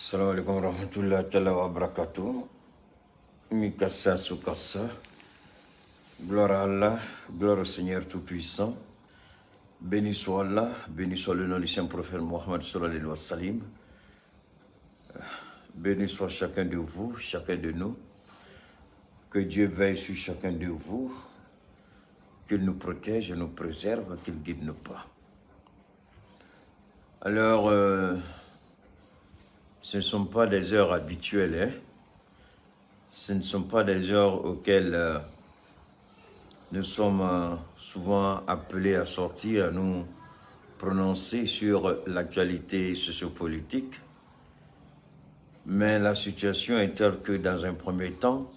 Salam alaikum wa rahmatullahi ta'ala wa barakatuh. Mikasa Soukassa. Gloire à Allah, gloire au Seigneur Tout-Puissant. Béni soit Allah, béni soit le nom du Saint Prophète Mohammed sallallahu alayhi wa sallam. Béni soit chacun de vous, chacun de nous. Que Dieu veille sur chacun de vous, qu'il nous protège, nous préserve, qu'il guide nos pas. Alors, ce ne sont pas des heures habituelles, hein? Ce ne sont pas des heures auxquelles nous sommes souvent appelés à sortir, à nous prononcer sur l'actualité sociopolitique. Mais la situation est telle que dans un premier temps,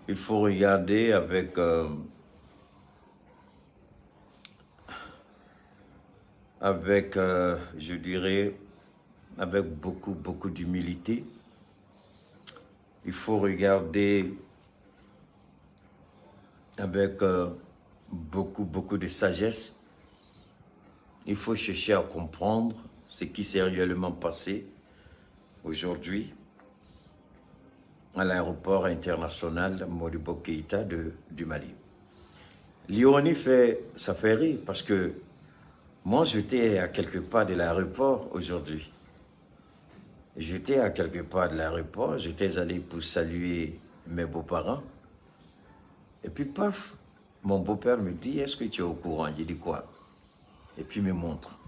il faut regarder avec je dirais, avec beaucoup d'humilité. Il faut regarder avec beaucoup de sagesse. Il faut chercher à comprendre ce qui s'est réellement passé aujourd'hui à l'aéroport international Modibo Keïta du Mali. L'ironie ça fait rire parce que moi j'étais à quelque part de l'aéroport aujourd'hui. J'étais à quelque part de l'aéroport, j'étais allé pour saluer mes beaux-parents. Et puis paf, mon beau-père me dit, est-ce que tu es au courant? J'ai dit quoi? Et puis il me montre.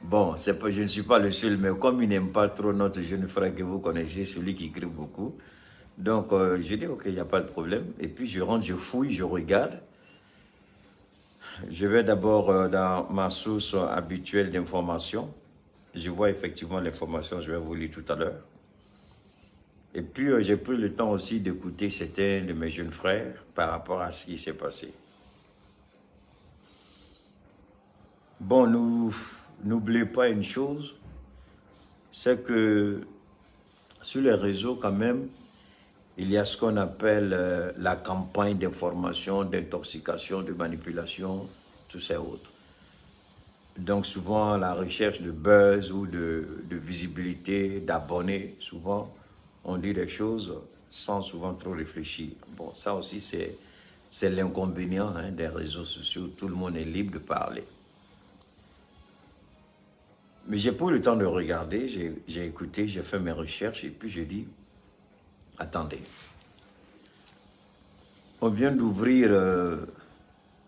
Bon, je ne suis pas le seul, mais comme il n'aime pas trop notre jeune frère que vous connaissez, celui qui crie beaucoup. Donc je dis, ok, il n'y a pas de problème. Et puis je rentre, je fouille, je regarde. Je vais d'abord dans ma source habituelle d'information. Je vois effectivement l'information, je vais vous lire tout à l'heure. Et puis, j'ai pris le temps aussi d'écouter certains de mes jeunes frères par rapport à ce qui s'est passé. Bon, n'oubliez pas une chose, c'est que sur les réseaux quand même, il y a ce qu'on appelle la campagne d'information, d'intoxication, de manipulation, tout ça autres. Donc souvent, la recherche de buzz ou de visibilité, d'abonnés, souvent, on dit des choses sans souvent trop réfléchir. Bon, ça aussi, c'est l'inconvénient des réseaux sociaux. Tout le monde est libre de parler. Mais j'ai pris le temps de regarder, j'ai écouté, j'ai fait mes recherches et puis j'ai dit, attendez, on vient d'ouvrir,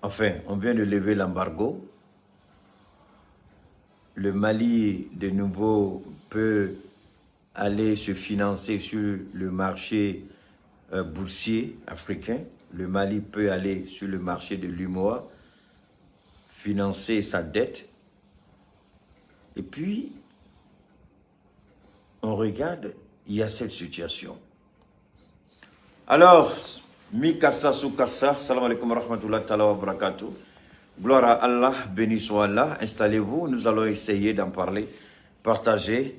on vient de lever l'embargo. Le Mali, de nouveau, peut aller se financer sur le marché boursier africain. Le Mali peut aller sur le marché de l'UMOA, financer sa dette. Et puis, on regarde, il y a cette situation. Alors, Mikasa Soukassa, salam alaikum wa rahmatullahi wa barakatuh. Gloire à Allah, béni soit Allah. Installez-vous, nous allons essayer d'en parler. Partagez.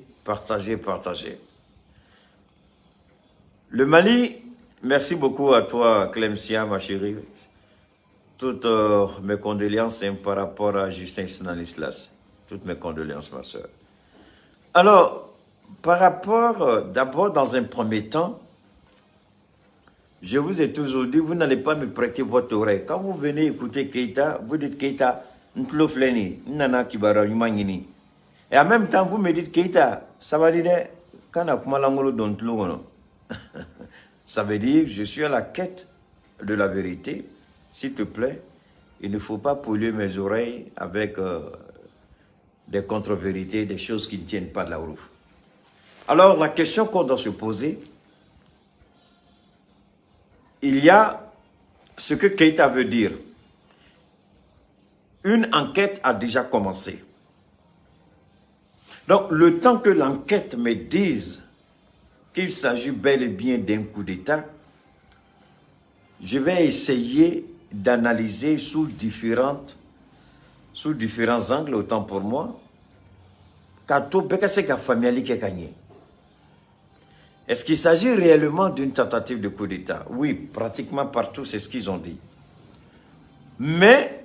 Le Mali, merci beaucoup à toi, Clemcia, ma chérie. Toutes mes condoléances par rapport à Justin Stanislas. Toutes mes condoléances, ma soeur. Alors, par rapport, d'abord, dans un premier temps, je vous ai toujours dit, vous n'allez pas me prêter votre oreille. Quand vous venez écouter Keïta, vous dites Keïta, Ntlofleni, Nana Kibara, Yumangini. Et en même temps, vous me dites Keïta, ça va dire, ça veut dire, je suis à la quête de la vérité. S'il te plaît, il ne faut pas polluer mes oreilles avec des contre-vérités, des choses qui ne tiennent pas de la roue. Alors, la question qu'on doit se poser, il y a ce que Keïta veut dire. Une enquête a déjà commencé. Donc, le temps que l'enquête me dise qu'il s'agit bel et bien d'un coup d'État, je vais essayer d'analyser sous différents angles, autant pour moi. Est-ce qu'il s'agit réellement d'une tentative de coup d'État? Oui, pratiquement partout, c'est ce qu'ils ont dit. Mais,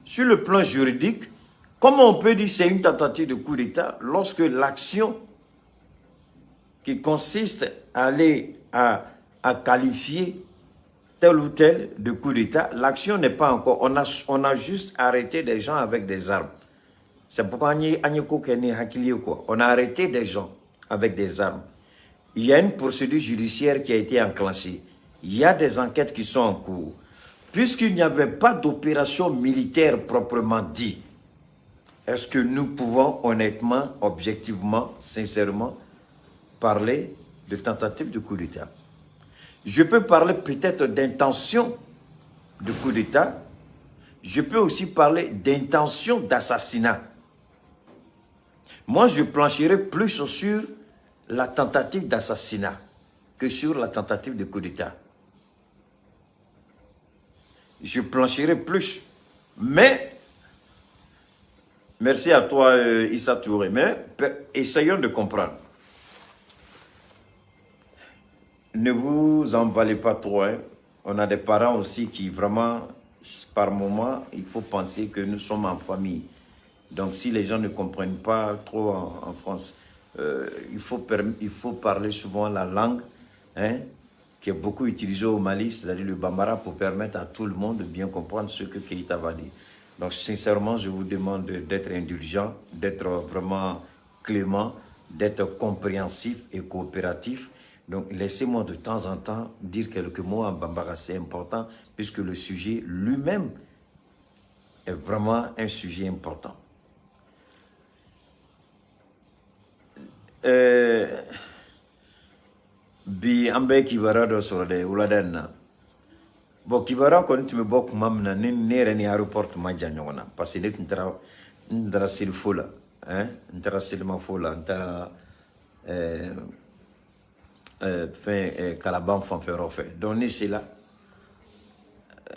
sur le plan juridique, Comment on peut dire que c'est une tentative de coup d'État lorsque l'action qui consiste à aller à qualifier tel ou tel de coup d'État, l'action n'est pas encore, on a juste arrêté des gens avec des armes. C'est pourquoi on a arrêté des gens avec des armes. Il y a une procédure judiciaire qui a été enclenchée. Il y a des enquêtes qui sont en cours. Puisqu'il n'y avait pas d'opération militaire proprement dit, est-ce que nous pouvons honnêtement, objectivement, sincèrement parler de tentative de coup d'État? Je peux parler peut-être d'intention de coup d'État. Je peux aussi parler d'intention d'assassinat. Moi, je plancherai plus sur la tentative d'assassinat que sur la tentative de coup d'État. Je plancherai plus. Mais, merci à toi, Issa Touré, mais essayons de comprendre. Ne vous emballez pas trop. Hein. On a des parents aussi qui vraiment, par moment, il faut penser que nous sommes en famille. Donc si les gens ne comprennent pas trop en France, il faut parler souvent la langue hein, qui est beaucoup utilisée au Mali, c'est-à-dire le Bambara, pour permettre à tout le monde de bien comprendre ce que Keïta va dire. Donc sincèrement, je vous demande d'être indulgent, d'être vraiment clément, d'être compréhensif et coopératif. Donc, laissez-moi de temps en temps dire quelques mots en Bambara, c'est important, puisque le sujet lui-même est vraiment un sujet important. Bi ambe kibara do soro de uladen na. Bon, kibara ko nti me bok mamna ni nere ni aéroport ma janyona parce que net ntara silfula, hein, ntara silma fula, ntara fin Kalaban fan faire fait. Donc ici là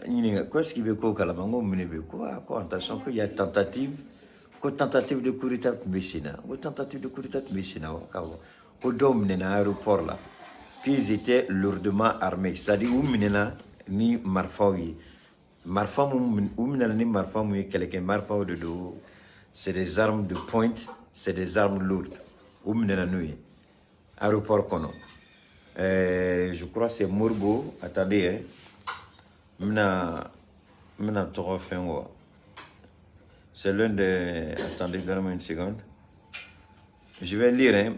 qu'est-ce qui veut quoi Kalaban on me veut quoi attention qu'il y a tentative de coup d'état Messina, tentative de coup d'état Messina au domine na aéroport là. Puis ils étaient lourdement armés, c'est-à-dire où minena ni marfawi marfa ou minena ni marfa mu quelqu'un marfa de dos, c'est des armes de pointe, c'est des armes lourdes. Où minena nuit aéroport kono. Je crois que c'est Morbo. Attendez, hein. C'est l'un des... Attendez, donnez-moi une seconde. Je vais lire, hein.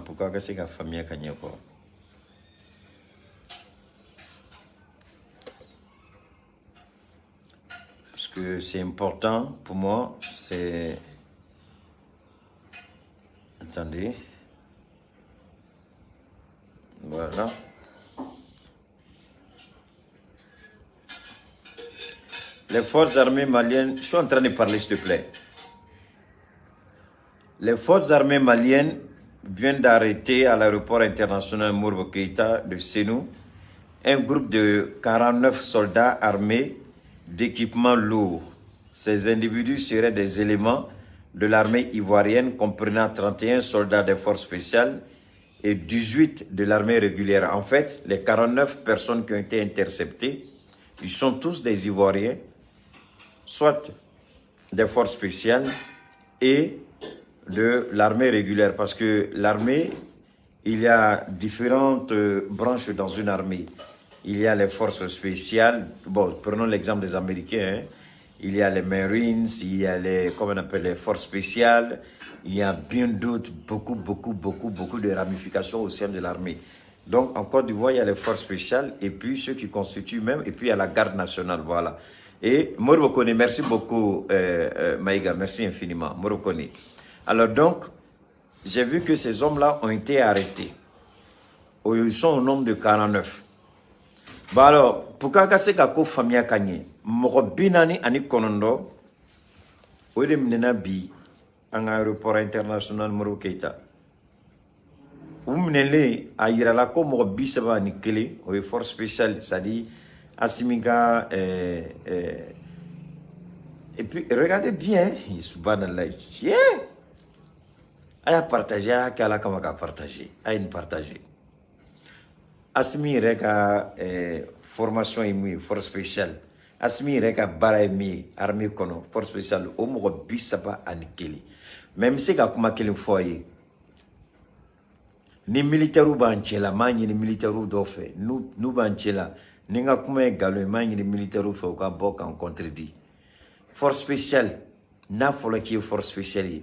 Pourquoi c'est la famille qui parce que c'est important pour moi. C'est... Attendez. Voilà. Les forces armées maliennes, je suis en train de parler s'il te plaît. Les forces armées maliennes viennent d'arrêter à l'aéroport international Modibo Keïta de Sénou un groupe de 49 soldats armés d'équipements lourds. Ces individus seraient des éléments de l'armée ivoirienne comprenant 31 soldats des forces spéciales et 18 de l'armée régulière. En fait, les 49 personnes qui ont été interceptées, ils sont tous des Ivoiriens, soit des forces spéciales et de l'armée régulière. Parce que l'armée, il y a différentes branches dans une armée. Il y a les forces spéciales. Bon, prenons l'exemple des Américains. Hein. Il y a les Marines, il y a les, comment on appelle, les forces spéciales. Il y a bien d'autres, beaucoup de ramifications au sein de l'armée. Donc, en Côte d'Ivoire, il y a les forces spéciales et puis ceux qui constituent même, et puis il y a la garde nationale, voilà. Et Morokone, merci beaucoup, Maïga, merci infiniment, Morokone. Alors donc, j'ai vu que ces hommes-là ont été arrêtés. Ils sont au nombre de 49. Bah alors, pourquoi c'est qu'à cause famille Kanye, Morobinani ani Konondo, où est le bi en aéroport international Modibo Keïta. Oumnele a yirala ko mo bisaba ni kele o force spéciale, c'est-à-dire Asimiga et puis regardez bien, subhanallah, yeah. Aya partager akala kama ka partager, aya ni partager. Asimi reka formation et force spéciale. Asmi reka bara mi armée kono force spéciale o mo bisaba anikeli même si ka kuma kelen foyer ni militaire ban cela mani ni militaire do fait nous ban cela ni nga kuma galo mani ni militaire fait ka bok en contredit force spéciale na folo ki force spéciale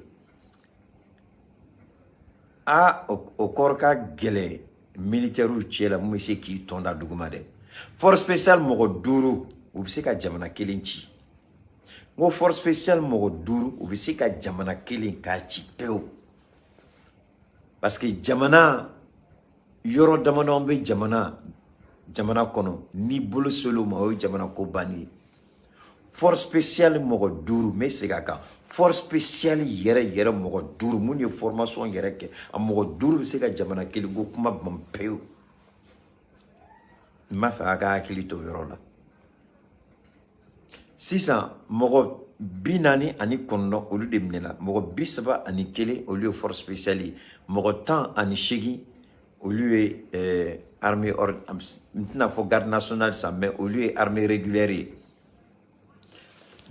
a au corps ka gele militaire cela mo se ki tonda duguma de force spéciale mo duru ou bi se ka jamana kelen ci ngo force spéciale mo duru ou bi se ka jamana kelen ka ci pew parce que jamana yoro damana be jamana kono ni bolo solo ma o jamana ko bani force spéciale mo duru mais c'est ka force spéciale yere mo duru mun ye formation yere ke mo duru bi se ka jamana kelen go kuma bam pew ma fa ka akilito yoro la sisan mɔgɔ binani ani kɔnɔntɔn olu de minɛla mɔgɔ 30 ani kelen olu ye force spéciale mɔgɔ 10 ani 8 olu ye armée n tɛna fɔ garde nationale sa mais olu ye armée régulière ye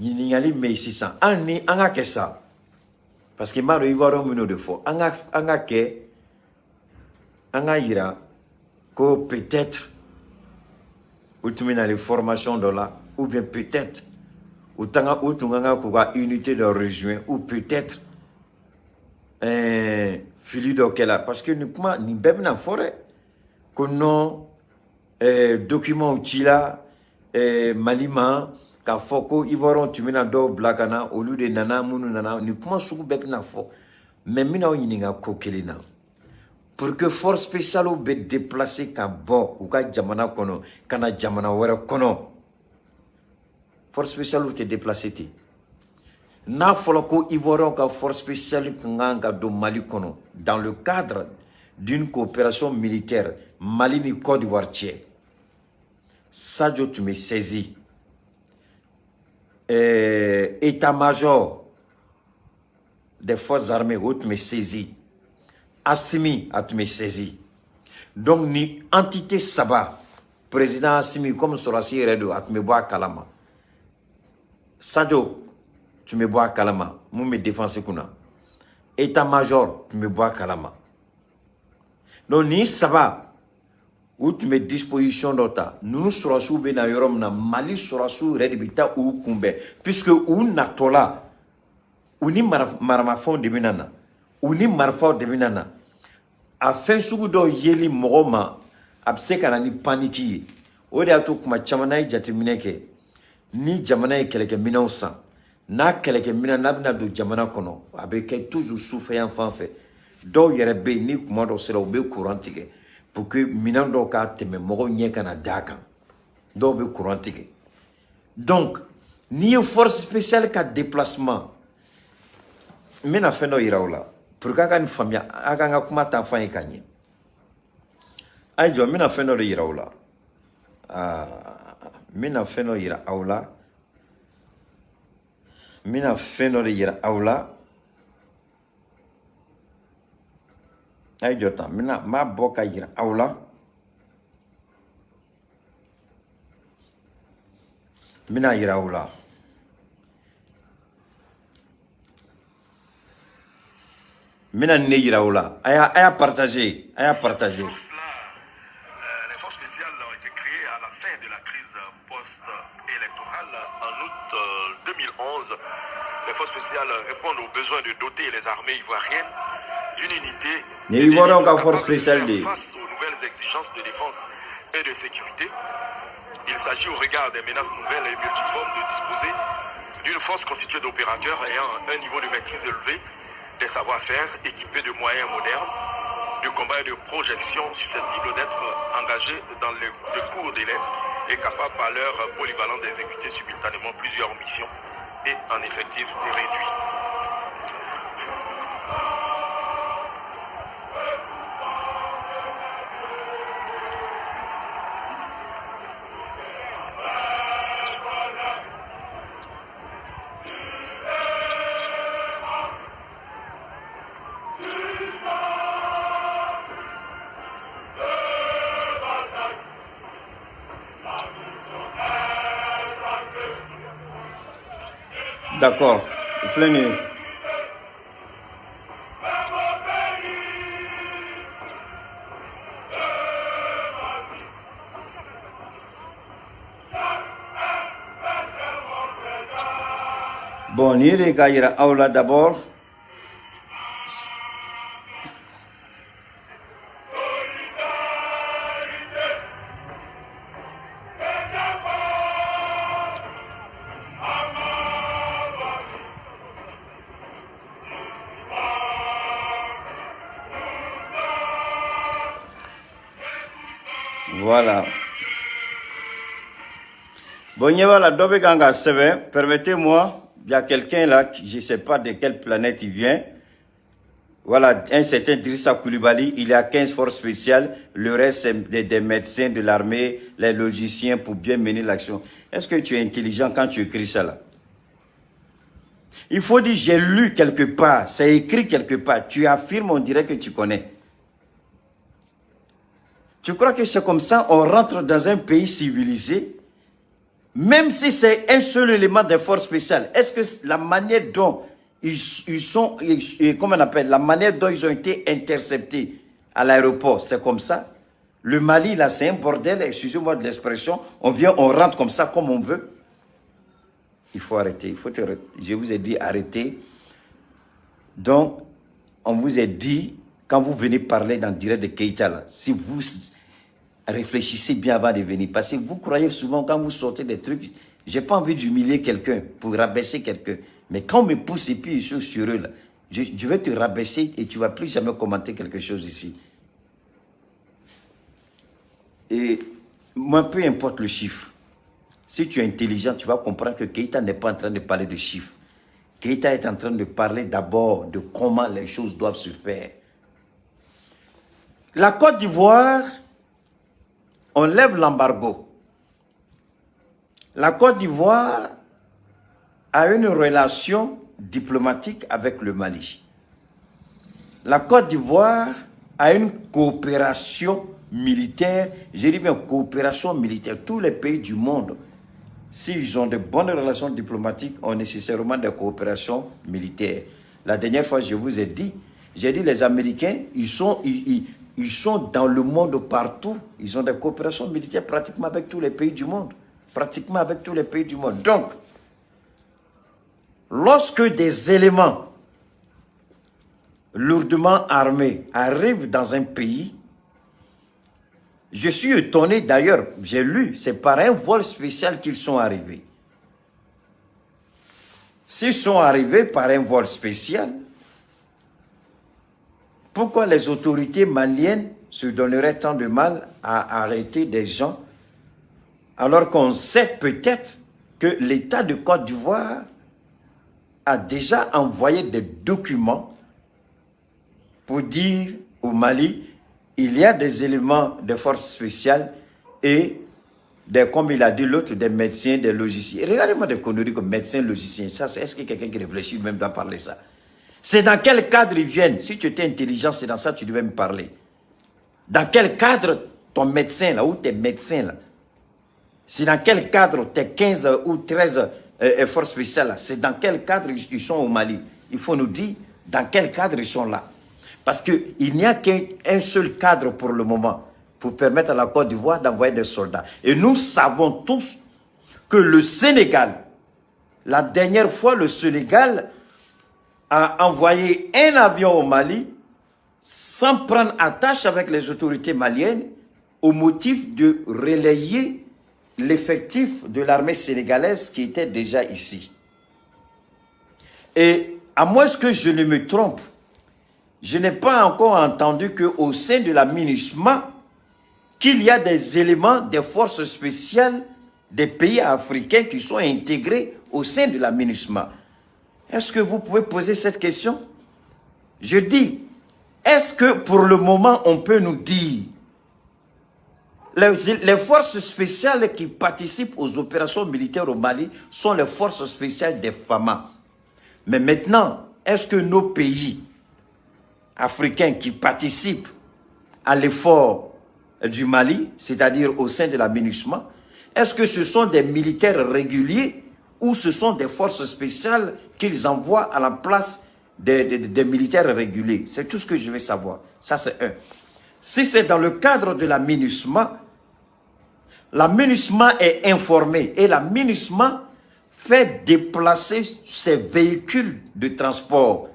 ɲininkali min bɛ yen sisan an ni an ka kɛ sa parce que n b'a dɔn ivoirien minnu de fɔ an ka kɛ an ka yira ko peut-être u tun bɛ na les formations dɔ la ou bien peut-être ou tanga ou tunganga kuga unité de rejoint ou peut-être fili do kela parce que ni kuma ni bebna forêt que non document utila malima ka foko ivoron tumina do blakana au lieu de nana munu nana ni kuma sugu bebna fo mais mina o yininga ko kelina pour que force spéciale be déplacer ka bo ou ka jamana kono kana jamana wera kono force spéciale ou te déplacé te n'a fallu ko ivoirien ka force spéciale kanga do Mali kono dans le cadre d'une coopération militaire Mali ni Côte d'Ivoire tiers Sadio tu me saisis état-major des forces armées tu me saisis Assimi a tu me saisis donc ni entité Saba président Assimi comme Sorasi Redo a tu me bois kalama Sadio, tu me bois kalama, moi me défense kuna. État-major, tu me bois kalama. Donc ni ça va, où tu me disposition d'ota, nous serons sous bena yorom na Mali sera sous redibita ou kumbe, puisque ou natola, ou ni maramafon de binana, ou ni marfa de binana, a fin sous do yeli moroma, absekana ni paniki, ou de atou kuma chamanai jatimineke. Ni jamana ye keleke minanw san n'a keleke minan n'a bɛna don jamana kɔnɔ a bɛ kɛ toujours sufɛ yan fan fɛ dɔw yɛrɛ bɛ yen ni kuma dɔ sera u bɛ courant tigɛ pour que minan dɔw ka tɛmɛ mɔgɔw ɲɛ kana d'a kan dɔw bɛ courant tigɛ donc n'i ye force spéciale ka déplacement n bɛna fɛn dɔ yira u la pour que a ka nin faamuya a ka n ka kuma ta fɔ an ye ka ɲɛ a ye jɔ n bɛna fɛn dɔ de yira u la mina feno yira aula mina feno de yira aula ay jota mina ma boka yira aula mina yira aula mina ne yira aula aya partager Les forces spéciales répondent aux besoins de doter les armées ivoiriennes d'une unité face aux nouvelles exigences de défense et de sécurité. Il s'agit au regard des menaces nouvelles et multiformes de disposer d'une force constituée d'opérateurs ayant un niveau de maîtrise élevé, des savoir-faire équipés de moyens modernes, de combat et de projection susceptibles d'être engagés dans de courts délais et capables par leur polyvalence d'exécuter simultanément plusieurs missions et en effectif réduit. D'accord. Flânez. Bon, Nire Gaïra Aula d'abord. Voilà. Bon, voilà, Dobé Ganga Seven, permettez-moi, il y a quelqu'un là, je ne sais pas de quelle planète il vient. Voilà, un certain Drissa Koulibaly, il y a 15 forces spéciales, le reste c'est des médecins de l'armée, les logiciens pour bien mener l'action. Est-ce que tu es intelligent quand tu écris ça là? Il faut dire, j'ai lu quelque part, c'est écrit quelque part, tu affirmes, on dirait que tu connais. Tu crois que c'est comme ça, on rentre dans un pays civilisé, même si c'est un seul élément des forces spéciales, est-ce que la manière dont comment on appelle, la manière dont ils ont été interceptés à l'aéroport, c'est comme ça? Le Mali, là, c'est un bordel, excusez-moi de l'expression, on vient, on rentre comme ça, comme on veut. Il faut arrêter, je vous ai dit arrêtez. Donc, on vous a dit, quand vous venez parler dans le direct de Keïta, là, si vous réfléchissez bien avant de venir, parce que vous croyez souvent quand vous sortez des trucs, j'ai pas envie d'humilier quelqu'un pour rabaisser quelqu'un, mais quand on me pousse et puis je suis sur eux là, je vais te rabaisser et tu vas plus jamais commenter quelque chose ici. Et moi, peu importe le chiffre, si tu es intelligent, tu vas comprendre que Keïta n'est pas en train de parler de chiffres. Keïta est en train de parler d'abord de comment les choses doivent se faire. La Côte d'Ivoire, on lève l'embargo. La Côte d'Ivoire a une relation diplomatique avec le Mali. La Côte d'Ivoire a une coopération militaire, je dis bien coopération militaire. Tous les pays du monde, s'ils ont de bonnes relations diplomatiques, ont nécessairement des coopérations militaires. La dernière fois, je vous ai dit, j'ai dit les Américains, ils sont dans le monde partout. Ils ont des coopérations militaires pratiquement avec tous les pays du monde. Pratiquement avec tous les pays du monde. Donc, lorsque des éléments lourdement armés arrivent dans un pays, je suis étonné d'ailleurs, j'ai lu, c'est par un vol spécial qu'ils sont arrivés. S'ils sont arrivés par un vol spécial, pourquoi les autorités maliennes se donneraient tant de mal à arrêter des gens alors qu'on sait peut-être que l'État de Côte d'Ivoire a déjà envoyé des documents pour dire au Mali, il y a des éléments de forces spéciales et, comme il a dit l'autre, des médecins, des logiciens. Regardez-moi des conneries comme médecins, logiciens. Ça, est-ce que quelqu'un qui réfléchit même doit parler ça? C'est dans quel cadre ils viennent? Si tu étais intelligent, c'est dans ça que tu devais me parler. Dans quel cadre ton médecin, là, ou tes médecins, là? C'est dans quel cadre tes 15 ou 13 forces spéciales, là? C'est dans quel cadre ils sont au Mali? Il faut nous dire dans quel cadre ils sont là. Parce qu'il n'y a qu'un seul cadre pour le moment, pour permettre à la Côte d'Ivoire d'envoyer des soldats. Et nous savons tous que le Sénégal, la dernière fois, le Sénégal a envoyé un avion au Mali sans prendre attache avec les autorités maliennes au motif de relayer l'effectif de l'armée sénégalaise qui était déjà ici. Et à moins que je ne me trompe, je n'ai pas encore entendu qu'au sein de la MINUSMA, qu'il y a des éléments des forces spéciales des pays africains qui sont intégrés au sein de la MINUSMA. Est-ce que vous pouvez poser cette question? Je dis, est-ce que pour le moment, on peut nous dire les forces spéciales qui participent aux opérations militaires au Mali sont les forces spéciales des FAMA. Mais maintenant, est-ce que nos pays africains qui participent à l'effort du Mali, c'est-à-dire au sein de la MINUSMA, est-ce que ce sont des militaires réguliers ou ce sont des forces spéciales qu'ils envoient à la place des militaires réguliers. C'est tout ce que je veux savoir. Ça, c'est un. Si c'est dans le cadre de la MINUSMA est informé et la MINUSMA fait déplacer ses véhicules de transport.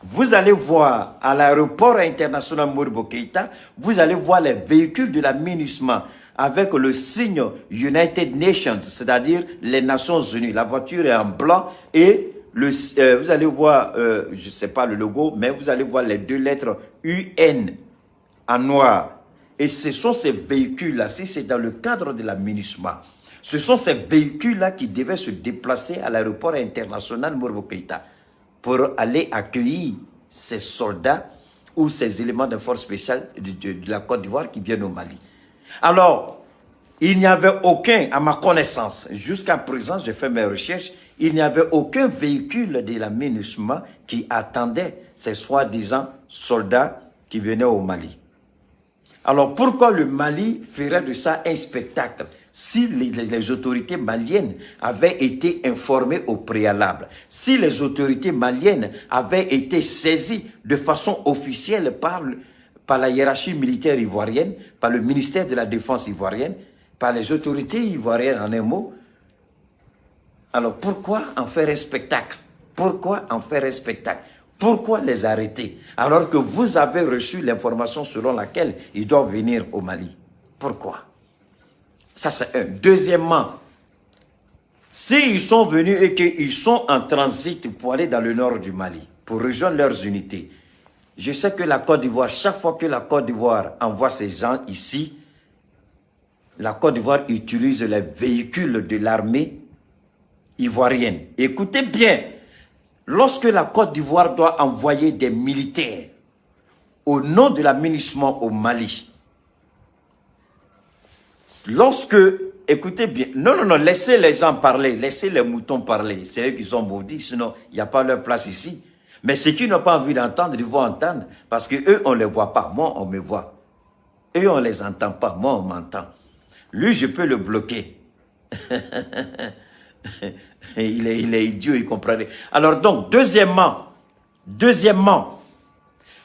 Vous allez voir à l'aéroport international Modibo Keïta, vous allez voir les véhicules de la MINUSMA avec le signe United Nations, c'est-à-dire les Nations Unies. La voiture est en blanc et vous allez voir, je ne sais pas le logo, mais vous allez voir les deux lettres UN en noir. Et ce sont ces véhicules-là, si c'est dans le cadre de la MINUSMA, ce sont ces véhicules-là qui devaient se déplacer à l'aéroport international Modibo Keïta pour aller accueillir ces soldats ou ces éléments de force spéciale de la Côte d'Ivoire qui viennent au Mali. Alors, il n'y avait aucun, à ma connaissance, jusqu'à présent, j'ai fait mes recherches, il n'y avait aucun véhicule de la MINUSMA qui attendait ces soi-disant soldats qui venaient au Mali. Alors, pourquoi le Mali ferait de ça un spectacle si les autorités maliennes avaient été informées au préalable, si les autorités maliennes avaient été saisies de façon officielle par la hiérarchie militaire ivoirienne, par le ministère de la Défense ivoirienne, par les autorités ivoiriennes en un mot. Alors pourquoi en faire un spectacle? Pourquoi en faire un spectacle? Pourquoi les arrêter? Alors que vous avez reçu l'information selon laquelle ils doivent venir au Mali. Pourquoi? Ça c'est un. Deuxièmement, s'ils sont venus et qu'ils sont en transit pour aller dans le nord du Mali, pour rejoindre leurs unités, je sais que la Côte d'Ivoire, chaque fois que la Côte d'Ivoire envoie ces gens ici, la Côte d'Ivoire utilise les véhicules de l'armée ivoirienne. Écoutez bien, lorsque la Côte d'Ivoire doit envoyer des militaires au nom de la MINUSMA au Mali, lorsque, écoutez bien, non, laissez les gens parler, laissez les moutons parler, c'est eux qui sont maudits, sinon il n'y a pas leur place ici. Mais ceux qui n'ont pas envie d'entendre, ils vont entendre, parce qu'eux, on ne les voit pas, moi, on me voit. Eux, on ne les entend pas, moi, on m'entend. Lui, je peux le bloquer. il est idiot, il comprendrait. Alors donc, deuxièmement,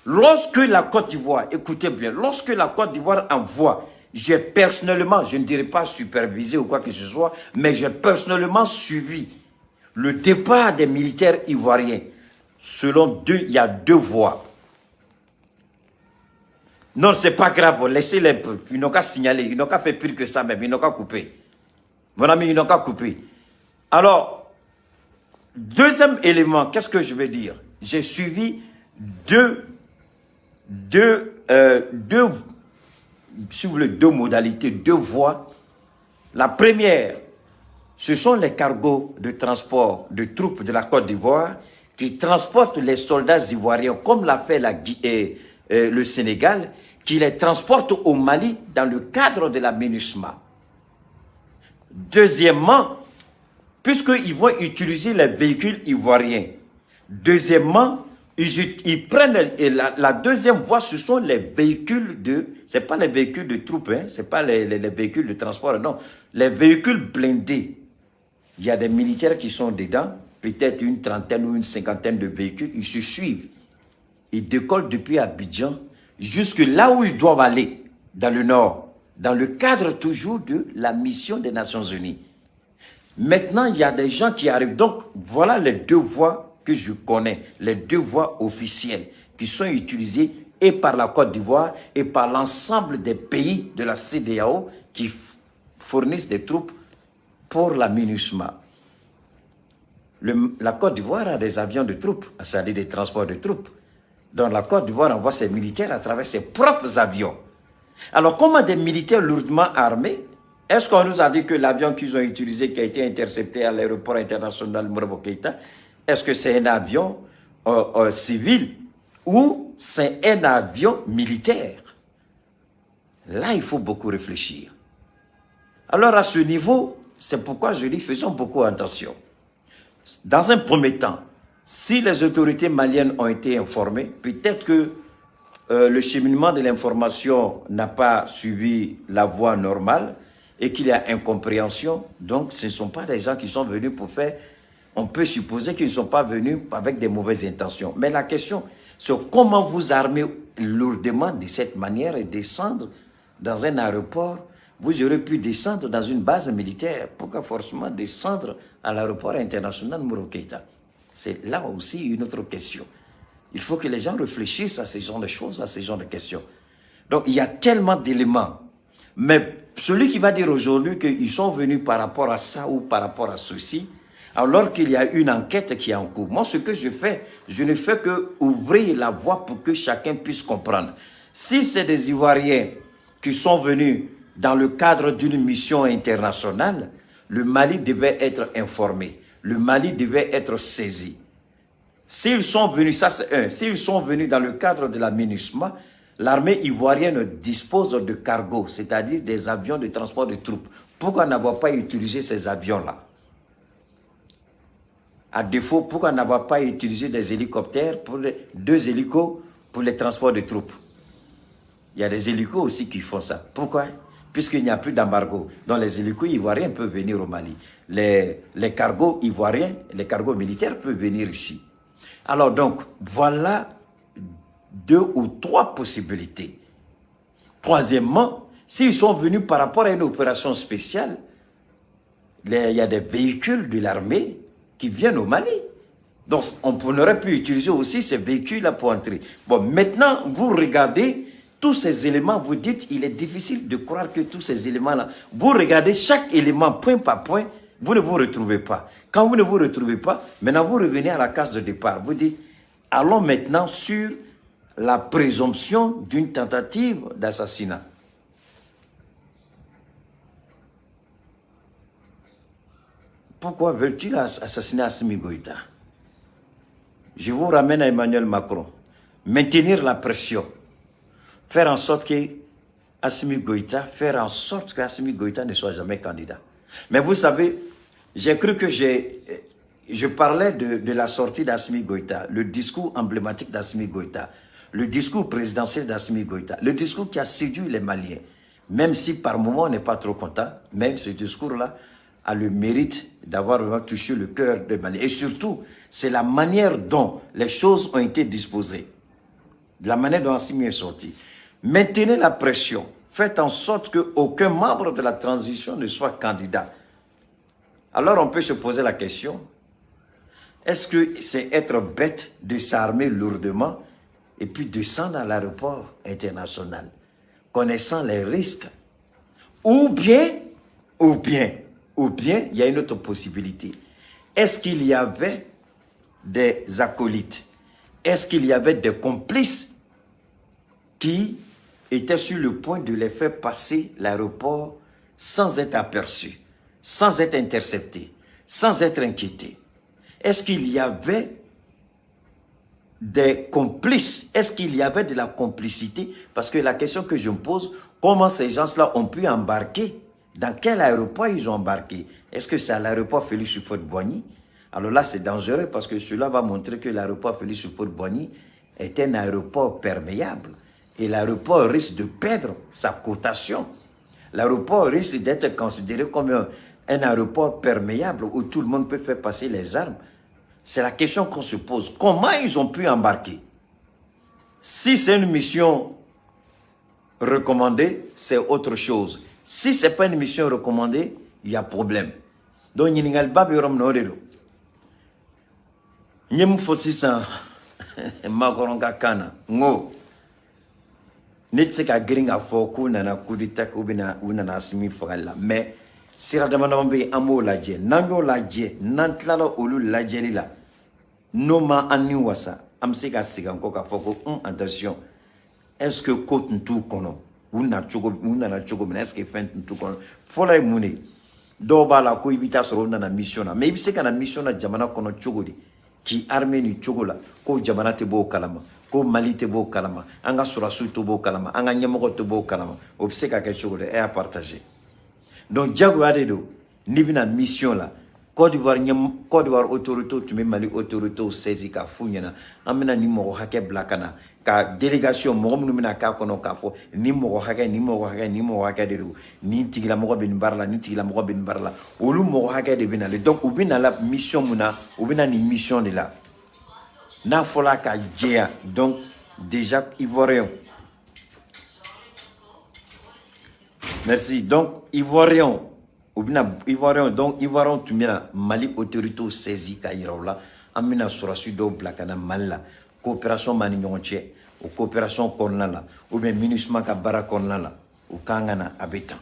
lorsque la Côte d'Ivoire, écoutez bien, lorsque la Côte d'Ivoire envoie, j'ai personnellement, je ne dirais pas supervisé ou quoi que ce soit, mais j'ai personnellement suivi le départ des militaires ivoiriens. Selon il y a deux voies. Non, c'est pas grave, laissez-les, ils n'ont qu'à signaler, ils n'ont qu'à faire pire que ça même, ils n'ont qu'à couper. Mon ami, ils n'ont qu'à couper. Alors, deuxième élément, qu'est-ce que je veux dire? J'ai suivi deux modalités, deux voies. La première, ce sont les cargos de transport de troupes de la Côte d'Ivoire qui transportent les soldats ivoiriens, comme l'a fait le Sénégal, qui les transportent au Mali dans le cadre de la MINUSMA. Deuxièmement, puisqu'ils vont utiliser les véhicules ivoiriens. Deuxièmement, ils prennent la deuxième voie, ce sont les véhicules c'est pas les véhicules de troupes, hein, c'est pas les véhicules de transport, non. Les véhicules blindés. Il y a des militaires qui sont dedans, peut-être une trentaine ou une cinquantaine de véhicules, ils se suivent. Ils décollent depuis Abidjan jusque là où ils doivent aller, dans le nord, dans le cadre toujours de la mission des Nations Unies. Maintenant, il y a des gens qui arrivent. Donc, voilà les deux voies que je connais, les deux voies officielles qui sont utilisées et par la Côte d'Ivoire et par l'ensemble des pays de la CEDEAO qui fournissent des troupes pour la MINUSMA. La Côte d'Ivoire a des avions de troupes, c'est-à-dire des transports de troupes. Donc la Côte d'Ivoire envoie ses militaires à travers ses propres avions. Alors comment des militaires lourdement armés, est-ce qu'on nous a dit que l'avion qu'ils ont utilisé, qui a été intercepté à l'aéroport international Modibo Keïta, est-ce que c'est un avion civil ou c'est un avion militaire? Là, il faut beaucoup réfléchir. Alors à ce niveau, c'est pourquoi je dis faisons beaucoup attention. Dans un premier temps, si les autorités maliennes ont été informées, peut-être que le cheminement de l'information n'a pas suivi la voie normale et qu'il y a incompréhension, donc ce ne sont pas des gens qui sont venus pour faire... On peut supposer qu'ils ne sont pas venus avec des mauvaises intentions. Mais la question, c'est comment vous armer lourdement de cette manière et descendre dans un aéroport. Vous aurez pu descendre dans une base militaire. Pourquoi forcément descendre à l'aéroport international Moro Keïta? C'est là aussi une autre question. Il faut que les gens réfléchissent à ce genre de choses, à ce genre de questions. Donc, il y a tellement d'éléments. Mais celui qui va dire aujourd'hui qu'ils sont venus par rapport à ça ou par rapport à ceci, alors qu'il y a une enquête qui est en cours. Moi, ce que je fais, je ne fais que ouvrir la voie pour que chacun puisse comprendre. Si c'est des Ivoiriens qui sont venus dans le cadre d'une mission internationale, le Mali devait être informé. Le Mali devait être saisi. S'ils sont venus, ça c'est un, s'ils sont venus dans le cadre de la MINUSMA, l'armée ivoirienne dispose de cargos, c'est-à-dire des avions de transport de troupes. Pourquoi n'avoir pas utilisé ces avions-là? À défaut, pourquoi n'avoir pas utilisé des hélicoptères, pour deux hélicos pour les transports de troupes? Il y a des hélicos aussi qui font ça. Pourquoi? Puisqu'il n'y a plus d'embargo. Donc les hélicos ivoiriens peuvent venir au Mali. Les cargos ivoiriens, les cargos militaires peuvent venir ici. Alors donc, voilà 2 ou 3 possibilités. Troisièmement, s'ils sont venus par rapport à une opération spéciale, il y a des véhicules de l'armée qui viennent au Mali. Donc, on aurait pu utiliser aussi ces véhicules-là pour entrer. Bon, maintenant, vous regardez tous ces éléments, vous dites, il est difficile de croire que tous ces éléments-là, vous regardez chaque élément point par point, vous ne vous retrouvez pas. Quand vous ne vous retrouvez pas, maintenant vous revenez à la case de départ. Vous dites, allons maintenant sur la présomption d'une tentative d'assassinat. Pourquoi veulent-ils assassiner Assimi Goïta? Je vous ramène à Emmanuel Macron. Maintenir la pression. Faire en sorte que Assimi Goïta ne soit jamais candidat. Mais vous savez, j'ai cru que je parlais de la sortie d'Assimi Goïta, le discours emblématique d'Assimi Goïta, le discours présidentiel d'Assimi Goïta, le discours qui a séduit les Maliens. Même si par moment on n'est pas trop content, mais ce discours-là a le mérite d'avoir vraiment touché le cœur des Maliens. Et surtout, c'est la manière dont les choses ont été disposées, la manière dont Assimi est sorti. Maintenez la pression, faites en sorte qu'aucun membre de la transition ne soit candidat. Alors on peut se poser la question, est-ce que c'est être bête de s'armer lourdement et puis descendre à l'aéroport international, connaissant les risques? Ou bien, il y a une autre possibilité. Est-ce qu'il y avait des acolytes? Est-ce qu'il y avait des complices qui étaient sur le point de les faire passer l'aéroport sans être aperçus, sans être interceptés, sans être inquiétés? Est-ce qu'il y avait des complices? Est-ce qu'il y avait de la complicité? Parce que la question que je me pose, comment ces gens-là ont pu embarquer? Dans quel aéroport ils ont embarqué? Est-ce que c'est à l'aéroport Félix Houphouët-Boigny? Alors là, c'est dangereux parce que cela va montrer que l'aéroport Félix Houphouët-Boigny est un aéroport perméable. Et l'aéroport risque de perdre sa cotation. L'aéroport risque d'être considéré comme un aéroport perméable où tout le monde peut faire passer les armes. C'est la question qu'on se pose. Comment ils ont pu embarquer? Si c'est une mission recommandée, c'est autre chose. Si ce n'est pas une mission recommandée, il y a problème. Donc, il y a un problème. Il y a un problème. Ne tse ka giringa fo ko nana kudita ko bina unana Assimi fagala mais sira dama be amo laje nango laje nantlala olu lajeli la noma anni wasa am se ka sigan ko ka foko attention est-ce que côte ntu kono unana chogo est-ce que fait ntu kono fola muni do bala ko ibita soro nana mission na mais ibise kana mission na jamana kono chogo di ki armée ni chogo la ko jamana te bo kalama ko Mali te bo kalama, anga surasu te bo kalama, anga nyamogo te bo kalama, obseka quelque chose est à partager. Donc Diago Adedo, ni bina mission là, Côte d'Ivoire autorité, tu mets Mali autorité au saisi ka funyana, amena ni mo hake blakana, ka délégation mɔgɔ minnu bɛna k'a kɔnɔ k'a fɔ ni mɔgɔ hakɛ ni mɔgɔ hakɛ ni mɔgɔ hakɛ de don ni tigilamɔgɔ bɛ nin baara la ni tigilamɔgɔ bɛ nin baara la olu mɔgɔ hakɛ de bɛ na donc u bɛ na la mission mun na u bɛ na nin mission de la n'a fɔra ka jɛya donc déjà ivoirien merci donc ivoirien u bɛna ivoirien donc ivoirien tun bɛna Mali autorité saisi ka yira u la an bɛna sɔrɔsi dɔw bila ka na Mali la coopération b'a ni ɲɔgɔn cɛ o coopération kɔnɔna la ou bien MINUSMA ka baara kɔnɔna la u kan ka na a bɛ tan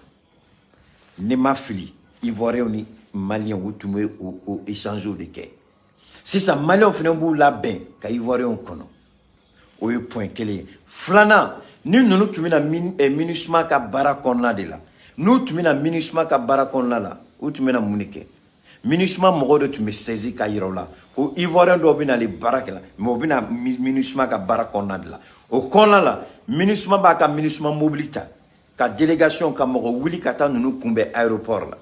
ne ma fili ivoirien ni malien u tun bɛ o échange de kɛ sisan malien fana b'u labɛn ka ivoirien kɔnɔ o ye point kelen ye filanan ni ninnu tun bɛna MINUSMA ka baara kɔnɔna de la n'u tun bɛna MINUSMA ka baara kɔnɔna la u tun bɛna mun de kɛ MINUSMA mɔgɔw de tun bɛ saisi ka yira u la ko ivoirien dɔw bɛna ale baara kɛ la mais u bɛna MINUSMA ka baara kɔnɔna de la o kɔnɔna la MINUSMA b'a ka MINUSMA mobili ta ka délégation ka mɔgɔ wuli ka taa ninnu kunbɛn aéroport la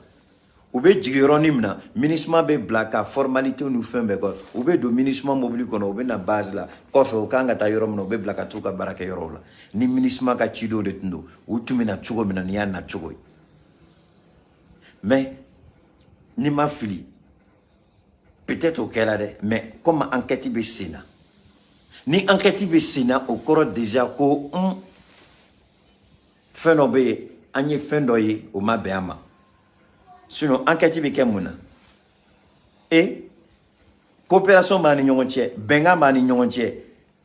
u bɛ jigin yɔrɔnin min na MINUSMA bɛ bila ka formalité ni fɛn bɛɛ kɔ u bɛ don MINUSMA mobili kɔnɔ u bɛ na base la kɔfɛ u kan ka taa yɔrɔ min na u bɛ bila ka t'u ka baara kɛ yɔrɔw la ni MINUSMA ka cidenw de tun don u tun bɛ na cogo min na nin y'a na cogo ye mais ni ma fili peut-être au kɛra dɛ mais comme enquête bɛ sen na ni enquête bɛ sen na o kɔrɔ déjà ko fɛn dɔ bɛ yen an ye fɛn dɔ ye o ma bɛn an ma sinon enquête bɛ kɛ mun na et coopération b'a ni ɲɔgɔn cɛ bɛnkan b'a ni ɲɔgɔn cɛ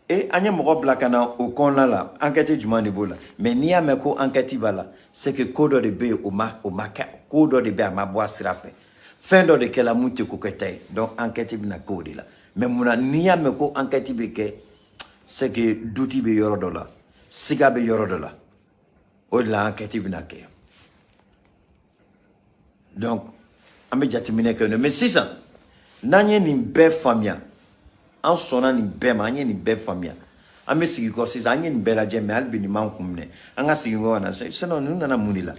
et an ye mɔgɔ bila ka na o kɔnɔna la enquête jumɛn de b'o la mais n'i y'a mɛn ko enquête b'a la c'est que ko dɔ de bɛ yen o ma kɛ ko dɔ de bɛ yen a ma bɔ a sira fɛ fɛn dɔ de kɛla mun tɛ ko kɛta ye donc enquête bɛna kɛ o de la mais munna n'i y'a mɛn ko enquête bɛ kɛ c'est que doute bɛ yɔrɔ dɔ la siga bɛ yɔrɔ dɔ la o de la enquête bɛna kɛ donc an bɛ jateminɛ kɛ mais sisan n'an ye nin bɛɛ faamuya an sɔnna nin bɛɛ ma an ye nin bɛɛ faamuya an bɛ sigi kɔ sisan an ye nin bɛɛ lajɛ mais hali bi nin m'an kun minɛ an ka sigi kɔ ka na sinon ninnu nana mun de la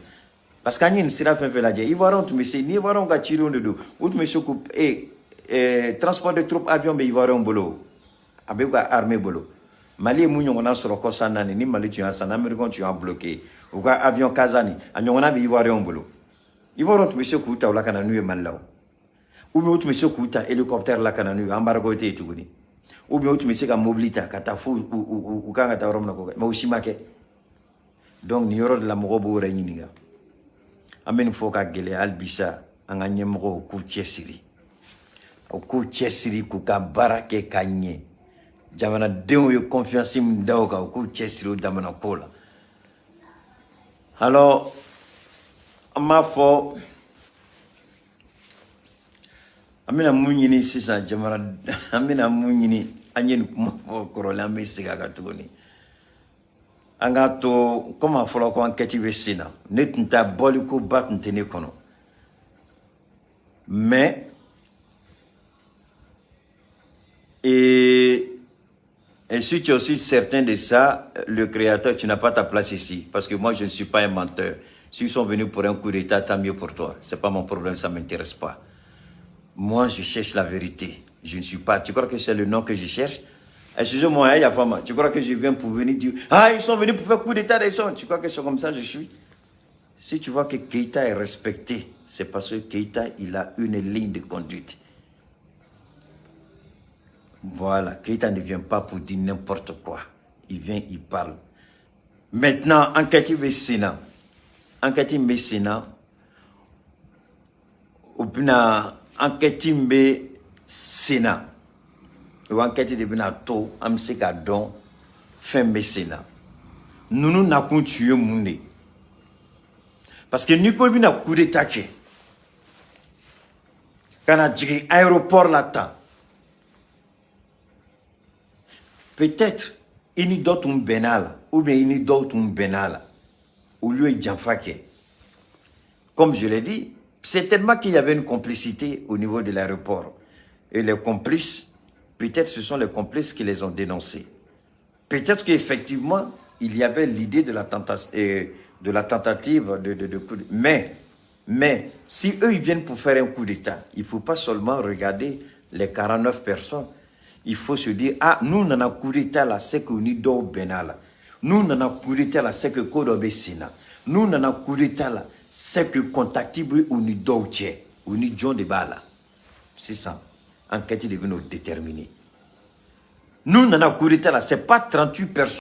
parce que an ye nin sira fɛn fɛn lajɛ ivoirien tun bɛ se ni ivoirien ka cidenw de don u tun bɛ se ko transport de troupe avion bɛ ivoirien bolo a bɛ u ka armée bolo Mali ye mun ɲɔgɔnna sɔrɔ kɔsan naani ni Mali tun y'a san américain tun y'a bloqué u ka avion Kazani a ɲɔgɔnna bɛ ivoirien bolo ivoirien tun bɛ se k'u ta o la ka na n'u ye Mali la ou bien u tun bɛ se k'u ta hélicoptère la ka na n'u ye embargo tɛ yen tuguni ou bien u tun bɛ se ka mobili ta ka taa fo u kan ka taa yɔrɔ min na ko mais o si ma kɛ donc nin yɔrɔ de la mɔgɔw b'o yɛrɛ ɲininka an bɛ nin fɔ ka gɛlɛya hali bi sa an ka ɲɛmɔgɔw k'u cɛsiri u k'u cɛsiri k'u ka baara kɛ ka ɲɛ jamanadenw ye confiance min da o kan u k'u cɛsiri o jamana ko la alors an b'a fɔ an bɛna mun ɲini sisan jamana an bɛna mun ɲini an ye nin kuma fɔ kɔrɔlen an bɛ segin a kan tuguni an k'a to comme a fɔra ko enquête bɛ sen na ne tun t'a bɔli ko ba tun tɛ ne kɔnɔ mais et si tu es aussi certain de ça, le créateur, tu n'as pas ta place ici. Parce que moi, je ne suis pas un menteur. S'ils sont venus pour un coup d'état, tant mieux pour toi. Ce n'est pas mon problème, ça ne m'intéresse pas. Moi, je cherche la vérité. Je ne suis pas... Tu crois que c'est le nom que je cherche? Excusez-moi, Yafama. Tu crois que je viens pour venir dire « Ah, ils sont venus pour faire coup d'état des sons. » Tu crois que c'est comme ça que je suis? Si tu vois que Keïta est respecté, c'est parce que Keïta, il a une ligne de conduite. Voilà, Keïta ne vient pas pour dire n'importe quoi. Il vient, il parle. Maintenant, enquête du Sénat. Enquête du Sénat. Ou bien, enquête du Sénat. Ou enquête du Sénat. Am se ka don fin du Sénat. Nous n'avons tué monde. Parce que nous avons un coup d'état. Quand on a dit aéroport là-dedans. Peut-être, il n'y a d'autres bénal, ou bien il n'y a d'autres bénal, au lieu de Djanfake. Comme je l'ai dit, c'est tellement qu'il y avait une complicité au niveau de l'aéroport. Et les complices, peut-être ce sont les complices qui les ont dénoncés. Peut-être qu'effectivement, il y avait l'idée de la tentative de coup d'état. Mais, si eux, ils viennent pour faire un coup d'état, il ne faut pas seulement regarder les 49 personnes il faut se dire, ah, nous, n'avons coup d'état là, c'est que nous sommes benala. Nous, n'avons coup d'état là, c'est que Kodobe Sénat. Nous, n'avons coup d'état là, c'est que contactible ou nous sommes ou nous sommes de bala. C'est ça. Enquête de nous déterminer. Nous, n'avons coup d'état là, c'est pas 38 personnes.